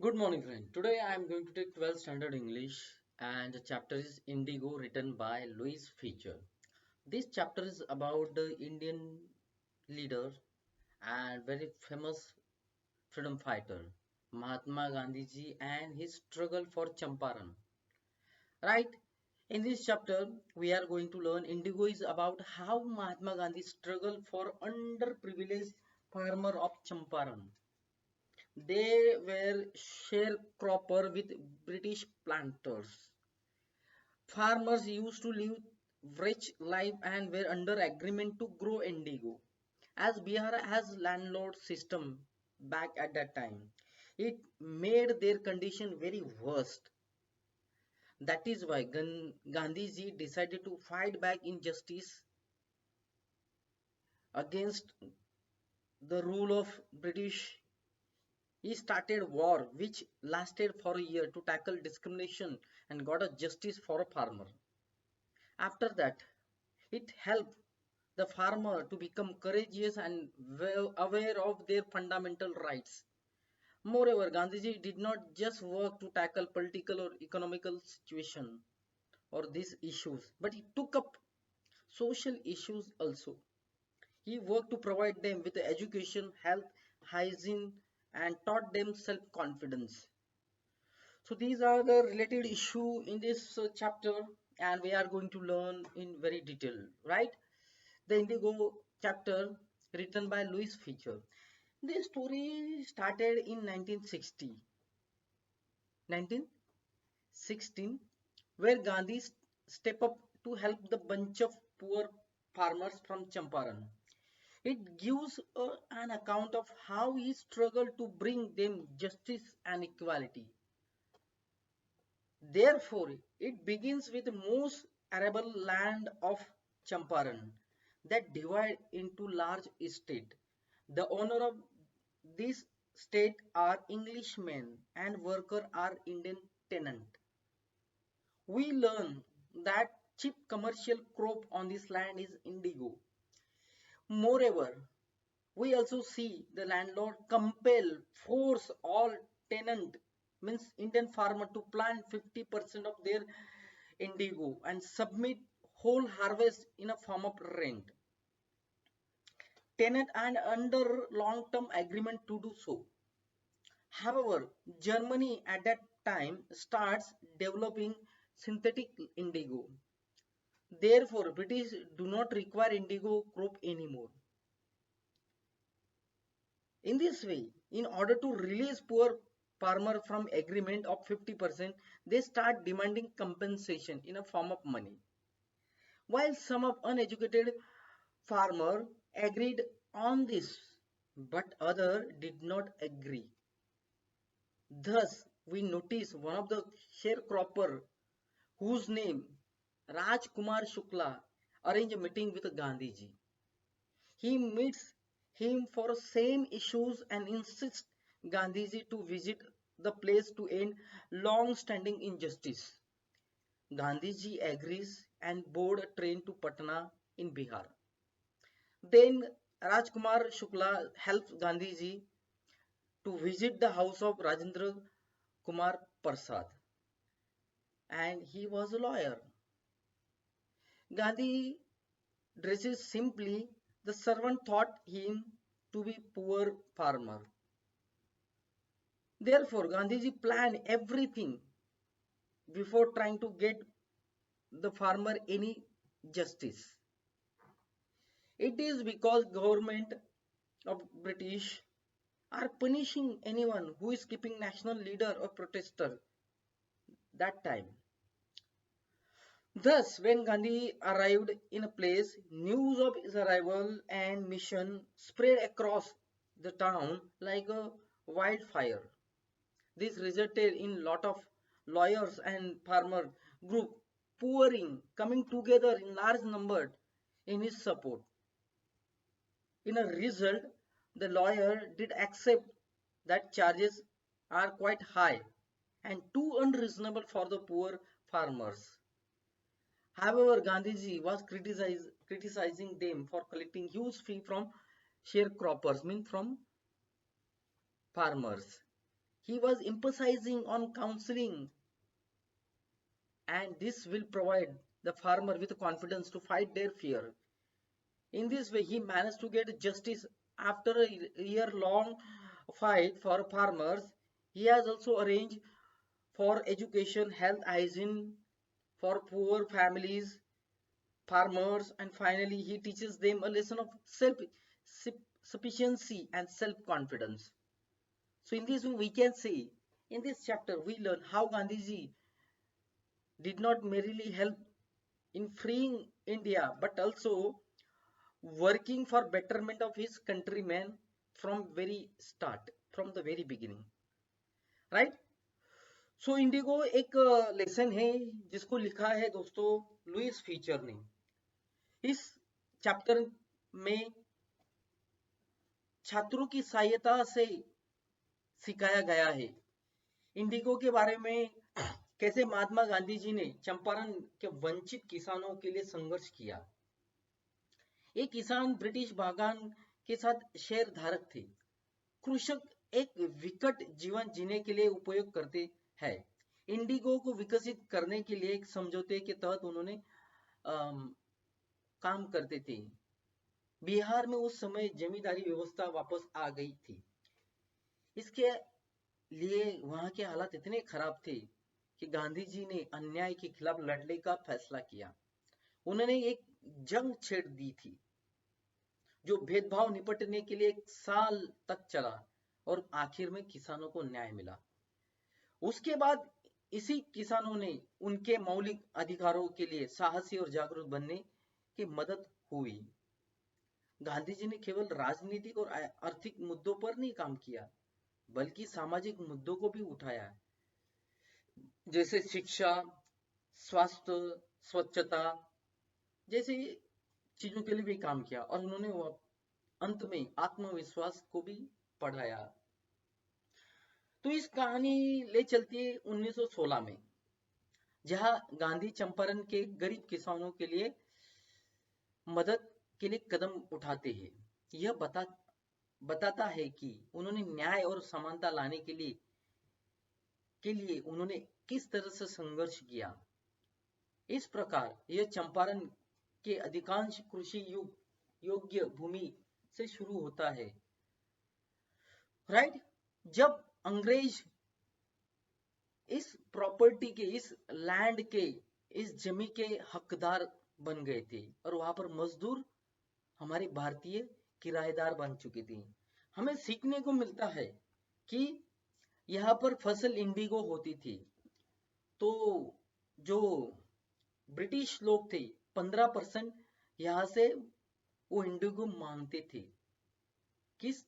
Good morning, friend. Today I am going to take 12th standard English and the chapter is Indigo written by Louis Feature. This chapter is about the Indian leader and very famous freedom fighter Mahatma Gandhi ji and his struggle for Champaran. Right? In this chapter we are going to learn Indigo is about how Mahatma Gandhi struggled for underprivileged farmer of Champaran. They were sharecropper with British planters. Farmers used to live rich life and were under agreement to grow indigo. As Bihar has landlord system back at that time, it made their condition very worst. That is why Gandhiji decided to fight back injustice against the rule of British. He started war which lasted for a year to tackle discrimination and got a justice for a farmer. After that, it helped the farmer to become courageous and aware of their fundamental rights. Moreover, Gandhiji did not just work to tackle political or economical situation or these issues, but he took up social issues also. He worked to provide them with education, health, hygiene, and taught them self-confidence. So these are the related issue in this chapter, and we are going to learn in very detail, right? The Indigo chapter written by Louis Feature. The story started in 1916, where Gandhi stepped up to help the bunch of poor farmers from Champaran. It gives an account of how he struggled to bring them justice and equality. Therefore, it begins with the most arable land of Champaran that divide into large estate. The owner of this state are Englishmen and worker are Indian tenant. We learn that chief commercial crop on this land is indigo. Moreover, we also see the landlord compel, force all tenant means Indian farmer to plant 50% of their indigo and submit whole harvest in a form of rent. Tenant and under long-term agreement to do so. However, Germany at that time starts developing synthetic indigo. Therefore, British do not require indigo crop anymore. In this way, in order to release poor farmer from agreement of 50%, they start demanding compensation in a form of money. While some of uneducated farmer agreed on this, but other did not agree. Thus, we notice one of the sharecropper whose name Raj Kumar Shukla arranged a meeting with Gandhiji. He meets him for same issues and insists Gandhiji to visit the place to end long-standing injustice. Gandhiji agrees and board a train to Patna in Bihar. Then Rajkumar Shukla helps Gandhiji to visit the house of Rajendra Kumar Prasad, and he was a lawyer. Gandhi dresses simply. The servant thought him to be poor farmer. Therefore, Gandhiji planned everything before trying to get the farmer any justice. It is because government of British are punishing anyone who is keeping national leader or protester that time. Thus, when Gandhi arrived in a place, news of his arrival and mission spread across the town like a wildfire. This resulted in lot of lawyers and farmer group coming together in large number in his support. In a result, the lawyer did accept that charges are quite high and too unreasonable for the poor farmers. However, Gandhiji was criticizing them for collecting huge fee from sharecroppers, mean from farmers. He was emphasizing on counseling, and this will provide the farmer with confidence to fight their fear. In this way, he managed to get justice after a year-long fight for farmers. He has also arranged for education, health, hygiene for poor families, farmers, and finally he teaches them a lesson of self-sufficiency and self-confidence. So in this way, we can say, in this chapter, we learn how Gandhiji did not merely help in freeing India, but also working for betterment of his countrymen from very start, from the very beginning, right? So Indigo एक lesson है जिसको लिखा है दोस्तों Louis feature ने। इस chapter में छात्रों की सहायता से सिखाया गया है इंडिगो के बारे में, कैसे महात्मा गांधी जी ने चंपारण के वंचित किसानों के लिए संघर्ष किया। ये किसान ब्रिटिश बागान के साथ शेयर धारक थे। कृषक एक विकट जीवन जीने के लिए उपयोग करते हैं। इंडिगो को विकसित करने के लिए एक समझौते के तहत उन्होंने काम करते थे। बिहार में उस समय जमींदारी व्यवस्था वापस आ गई थी। इसके लिए वहां के हालात इतने खराब थे कि गांधी जी ने अन्याय के खिलाफ लड़ने का फैसला किया। उन्होंने एक जंग छेड़ दी थी जो भेदभाव निपटने के लिए 1 साल तक चला और आखिर में किसानों को न्याय मिला। उसके बाद इसी किसानों ने उनके मौलिक अधिकारों के लिए साहसी और जागरूक बनने की मदद हुई। गांधी जी ने केवल राजनीतिक और आर्थिक मुद्दों पर नहीं काम किया, बल्कि सामाजिक मुद्दों को भी उठाया, जैसे शिक्षा, स्वास्थ्य, स्वच्छता जैसे चीजों के लिए भी काम किया और उन्होंने अंत में आत्मविश्वास को भी पढ़ाया। तो इस कहानी ले चलती है 1916 में, जहां गांधी चंपारण के गरीब किसानों के लिए मदद के लिए कदम उठाते हैं। यह बताता है कि उन्होंने न्याय और समानता लाने के लिए उन्होंने किस तरह से संघर्ष किया। इस प्रकार यह चंपारण के अधिकांश कृषि योग्य भूमि से शुरू होता है, राइट? जब अंग्रेज इस प्रॉपर्टी के, इस लैंड के, इस जमी के हकदार बन गए थे और वहां पर मजदूर हमारे भारतीय किराएदार बन चुके थे। हमें सीखने को मिलता है कि यहाँ पर फसल इंडिगो होती थी, तो जो ब्रिटिश लोग थे 15% यहाँ से वो इंडिगो मांगते थे। किस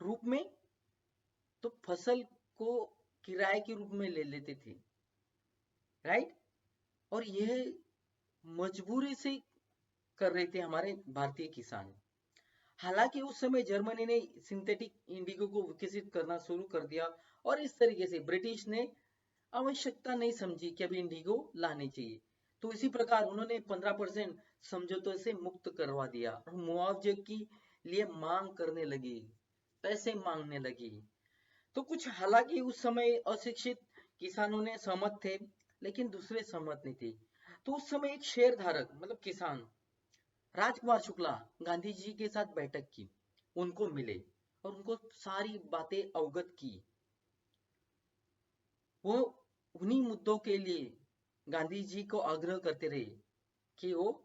रूप में? तो फसल को किराए के रूप में ले लेते थे, राइट? और यह मजबूरी से कर रहे थे हमारे भारतीय किसान। हालांकि उस समय जर्मनी ने सिंथेटिक इंडिगो को विकसित करना शुरू कर दिया और इस तरीके से ब्रिटिश ने आवश्यकता नहीं समझी कि अभी इंडिगो लाने चाहिए, तो इसी प्रकार उन्होंने 15% समझौते से मुक्त करवा दिया और मुआवजे की लिए मांग करने लगी, पैसे मांगने लगी। तो कुछ हालांकि उस समय अशिक्षित किसानों ने सहमत थे, लेकिन दूसरे सहमत नहीं थे। तो उस समय एक शेयर धारक मतलब किसान राजकुमार शुक्ला गांधी जी के साथ बैठक की, उनको मिले और उनको सारी बातें अवगत की। वो उन्हीं मुद्दों के लिए गांधी जी को आग्रह करते रहे कि वो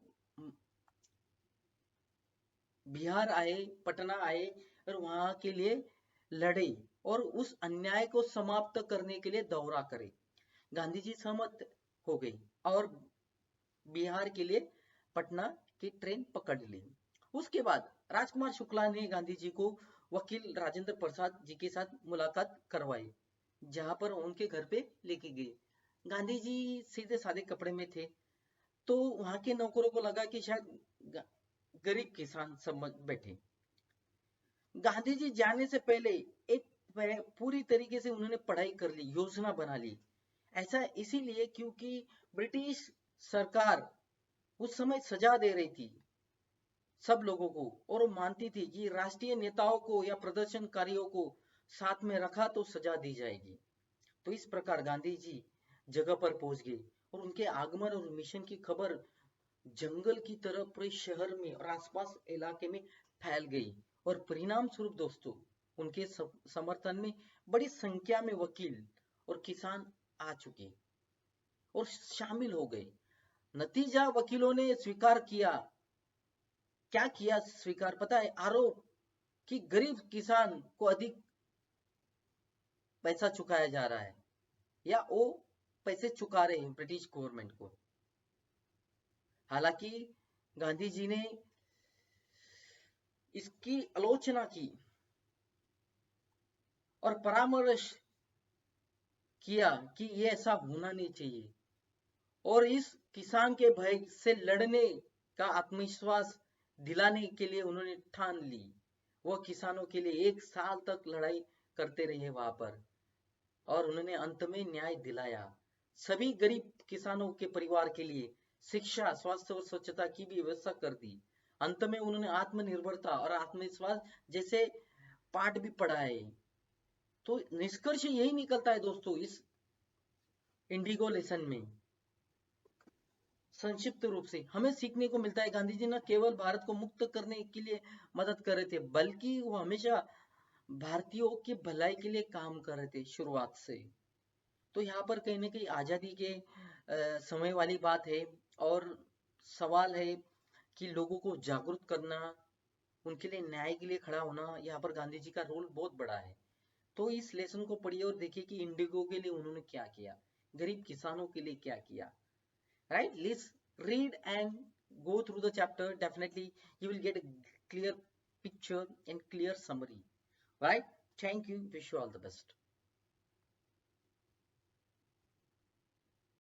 बिहार आए, पटना आए और वहां के लिए लड़े और उस अन्याय को समाप्त करने के लिए दौरा करे। गांधी जी सहमत हो गई और बिहार के लिए पटना की ट्रेन पकड़ ली। उसके बाद राजकुमार शुक्ला ने गांधी जी को वकील राजेंद्र प्रसाद जी के साथ मुलाकात करवाई, जहां पर उनके घर पे लेके गए। गांधी जी सीधे सादे कपड़े में थे, तो वहां के नौकरों को लगा कि शायद गरीब किसान समझ बैठे। गांधी जी जाने से पहले एक पूरी तरीके से उन्होंने पढ़ाई कर ली, योजना बना ली। ऐसा इसीलिए क्योंकि ब्रिटिश सरकार उस समय सजा दे रही थी सब लोगों को और वो मानती थी कि राष्ट्रीय नेताओं को या प्रदर्शनकारियों को साथ में रखा तो सजा दी जाएगी। तो इस प्रकार गांधी जी जगह पर पहुंच गए और उनके आगमन और मिशन की खबर जंगल की तरह पूरे शहर में और आसपास इलाके में फैल गई और परिणाम स्वरूप दोस्तों उनके समर्थन में बड़ी संख्या में वकील और किसान आ चुके और शामिल हो गए। नतीजा वकीलों ने स्वीकार किया। क्या किया स्वीकार पता है? आरोप कि गरीब किसान को अधिक पैसा चुकाया जा रहा है या वो पैसे चुका रहे हैं ब्रिटिश गवर्नमेंट को। हालांकि गांधी जी ने इसकी आलोचना की और परामर्श किया कि ये ऐसा होना नहीं चाहिए और इस किसान के भय से लड़ने का आत्मविश्वास दिलाने के लिए उन्होंने ठान ली। वह किसानों के लिए 1 साल तक लड़ाई करते रहे वहां पर और उन्होंने अंत में न्याय दिलाया। सभी गरीब किसानों के परिवार के लिए शिक्षा, स्वास्थ्य और स्वच्छता की भी व्यवस्था कर दी। अंत में उन्होंने आत्मनिर्भरता और आत्मविश्वास जैसे पाठ भी पढ़ाए। तो निष्कर्ष यही निकलता है दोस्तों इस इंडिगो लेसन में। संक्षिप्त रूप से हमें सीखने को मिलता है गांधी जी न केवल भारत को मुक्त करने के लिए मदद कर रहे थे बल्कि वो हमेशा भारतीयों की भलाई के लिए काम कर रहे थे शुरुआत से। तो यहाँ पर कहीं ना कहीं आजादी के समय वाली बात है और सवाल है कि लोगों को जागरूक करना, उनके लिए न्याय के लिए खड़ा होना, यहाँ पर गांधी जी का रोल बहुत बड़ा है। तो इस लेसन को पढ़िए और देखिए कि इंडिगो के लिए उन्होंने क्या किया, गरीब किसानों के लिए क्या किया। Right, let's read and go through the chapter. Definitely you will get a clear picture and clear summary. Right, thank you, wish you all the best.